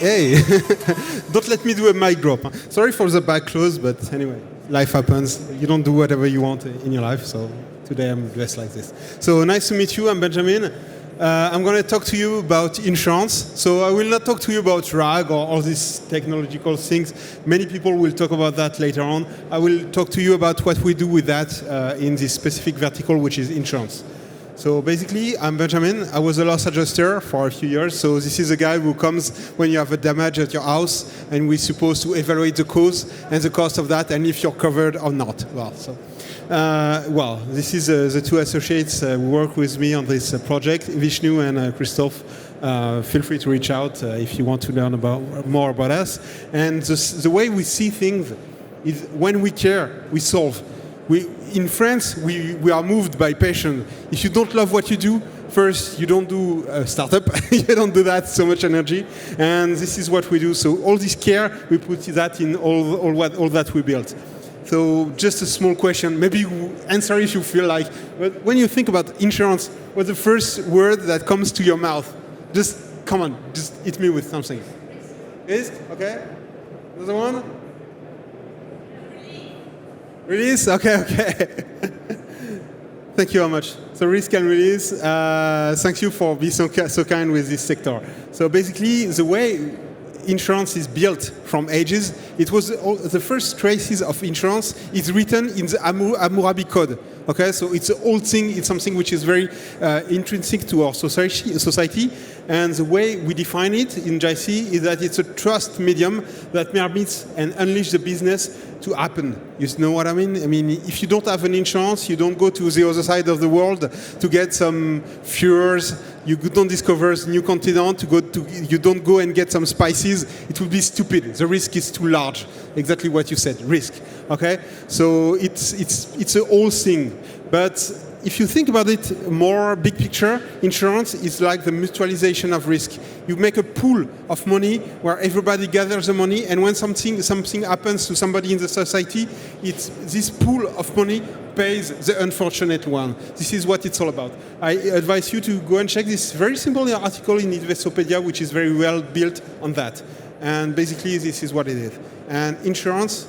Hey, don't let me do a mic drop. Huh? Sorry for the back close, but anyway, life happens. You don't do whatever you want in your life, so today I'm dressed like this. So nice to meet you, I'm Benjamin. I'm going to talk to you about insurance. So I will not talk to you about RAG or all these technological things. Many people will talk about that later on. I will talk to you about what we do with that in this specific vertical, which is insurance. So basically, I'm Benjamin. I was a loss adjuster for a few years. So this is a guy who comes when you have a damage at your house, and we're supposed to evaluate the cause and the cost of that, and if you're covered or not. This is the two associates who work with me on this project, Vishnu and Christophe. Feel free to reach out if you want to learn more about us. And the way we see things is when we care, we solve. In France, we are moved by passion. If you don't love what you do, first, you don't do a startup. You don't do that, so much energy. And this is what we do. So all this care, we put that in all that we built. So just a small question. Maybe you answer if you feel like. But when you think about insurance, what's the first word that comes to your mouth? Just, come on, just hit me with something. Risk? Okay. Another one? Release? Okay. Thank you very much. So risk and release, thank you for being so kind with this sector. So basically, the way insurance is built from ages, it was the first traces of insurance is written in the Hammurabi Code. Okay, so it's an old thing, it's something which is very intrinsic to our society. And the way we define it in Jiccee is that it's a trust medium that permits and unleash the business to happen. You know what I mean? I mean, if you don't have an insurance, you don't go to the other side of the world to get some furs. You don't discover a new continent. You don't go and get some spices. It would be stupid. The risk is too large. Exactly what you said. Risk. Okay. So it's a whole thing. But if you think about it more big picture, insurance is like the mutualization of risk. You make a pool of money where everybody gathers the money, and when something happens to somebody in the society, this pool of money pays the unfortunate one. This is what it's all about. I advise you to go and check this very simple article in Investopedia, which is very well built on that. And basically, this is what it is. And insurance,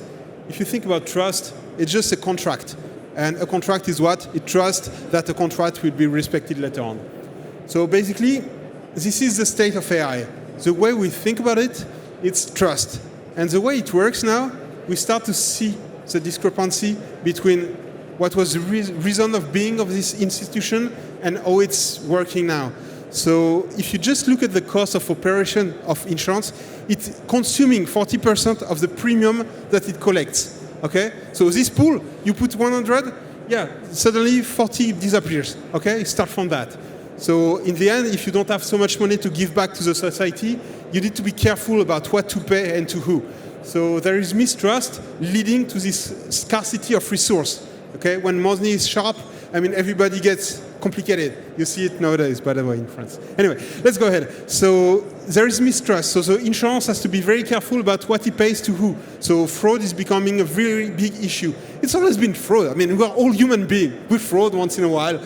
if you think about trust, it's just a contract. And a contract is what? It trusts that a contract will be respected later on. So basically, this is the state of AI. The way we think about it, it's trust. And the way it works now, we start to see the discrepancy between what was the reason of being of this institution and how it's working now. So if you just look at the cost of operation of insurance, it's consuming 40% of the premium that it collects. Okay, so this pool, you put 100, suddenly 40 disappears. Okay, start from that. So in the end, if you don't have so much money to give back to the society, you need to be careful about what to pay and to who. So there is mistrust leading to this scarcity of resource. Okay, when money is sharp, I mean, everybody gets complicated. You see it nowadays, by the way, in France. Anyway, let's go ahead. So there is mistrust. So the insurance has to be very careful about what it pays to who. So fraud is becoming a very big issue. It's always been fraud. I mean, we're all human beings. We fraud once in a while,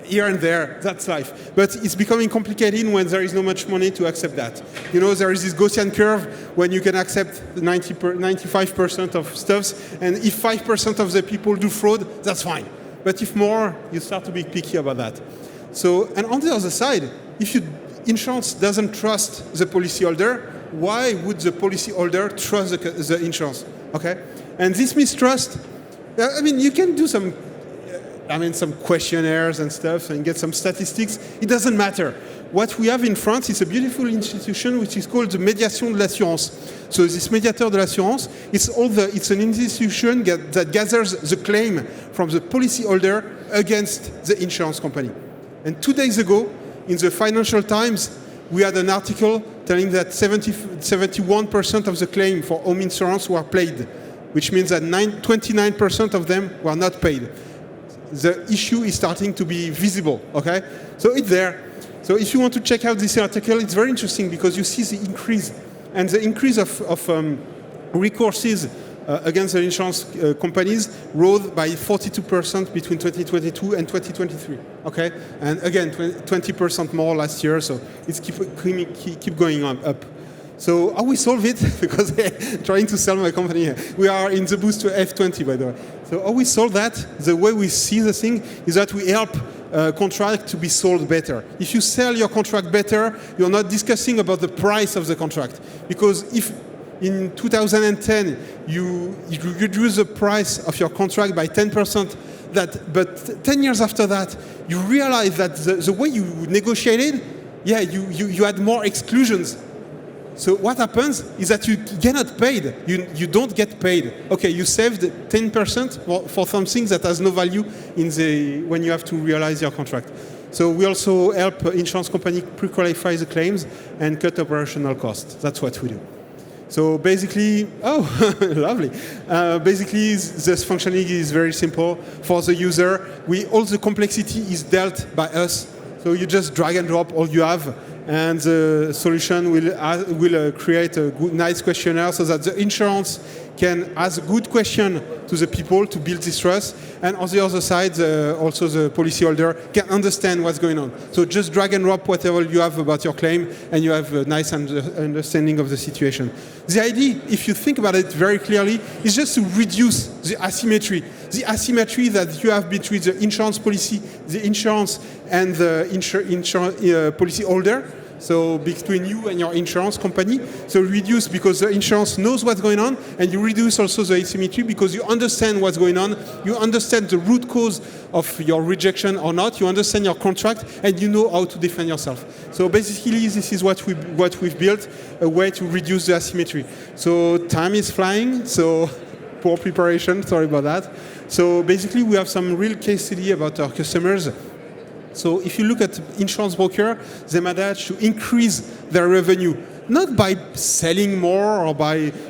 here and there. That's life. But it's becoming complicated when there is not much money to accept that. You know, there is this Gaussian curve when you can accept 95% of stuffs. And if 5% of the people do fraud, that's fine. But if more, you start to be picky about that. So, and on the other side, if insurance doesn't trust the policyholder, why would the policyholder trust the insurance? Okay, and this mistrust. I mean, you can do some questionnaires and stuff and get some statistics. It doesn't matter. What we have in France is a beautiful institution which is called the Médiation de l'Assurance. So this Médiateur de l'Assurance, it's an institution that gathers the claim from the policyholder against the insurance company. And 2 days ago, in the Financial Times, we had an article telling that 71% of the claim for home insurance were paid, which means that 29% of them were not paid. The issue is starting to be visible, okay? So it's there. So if you want to check out this article, it's very interesting because you see the increase. And the increase of recourses against the insurance companies rose by 42% between 2022 and 2023. Okay, and again 20% more last year, so it's keep going up. So how we solve it, because I'm trying to sell my company here. We are in the boost to F20, by the way. So how we solve that, the way we see the thing, is that we help contract to be sold better. If you sell your contract better, you're not discussing about the price of the contract. Because if in 2010 you reduce the price of your contract by 10%, but 10 years after that, you realize that the way you negotiated, you had more exclusions. So what happens is that you get not paid. You don't get paid. Okay, you saved 10% for something that has no value when you have to realize your contract. So we also help insurance company pre-qualify the claims and cut operational costs. That's what we do. So basically, lovely. Basically, this functioning is very simple for the user. All the complexity is dealt by us. So you just drag and drop all you have, and the solution will create a good, nice questionnaire so that the insurance can ask good question to the people to build this trust. And on the other side, also the policyholder can understand what's going on. So just drag and drop whatever you have about your claim, and you have a nice understanding of the situation. The idea, if you think about it very clearly, is just to reduce the asymmetry. The asymmetry that you have between the insurance policy, the insurance, and the policy holder. So between you and your insurance company. So reduce because the insurance knows what's going on, and you reduce also the asymmetry because you understand what's going on. You understand the root cause of your rejection or not. You understand your contract, and you know how to defend yourself. So basically, this is what we've built, a way to reduce the asymmetry. So time is flying. So poor preparation. Sorry about that. So basically, we have some real case study about our customers. So if you look at insurance broker, they manage to increase their revenue, not by selling more or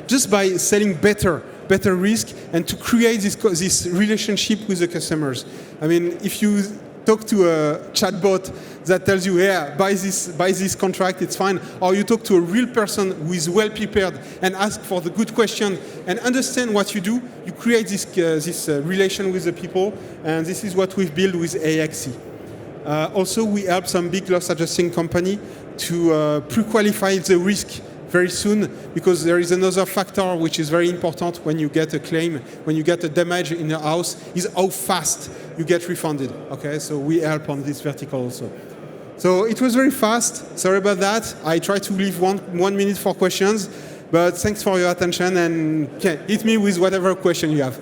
just by selling better risk, and to create this relationship with the customers. I mean, if you talk to a chatbot that tells you, buy this contract, it's fine, or you talk to a real person who is well prepared and ask for the good question and understand what you do, you create this relation with the people, and this is what we've built with AXC. Also, we help some big loss adjusting company to pre-qualify the risk very soon, because there is another factor which is very important when you get a claim, when you get a damage in your house, is how fast you get refunded. Okay, so we help on this vertical also. So it was very fast. Sorry about that. I try to leave one minute for questions, but thanks for your attention, and hit me with whatever question you have.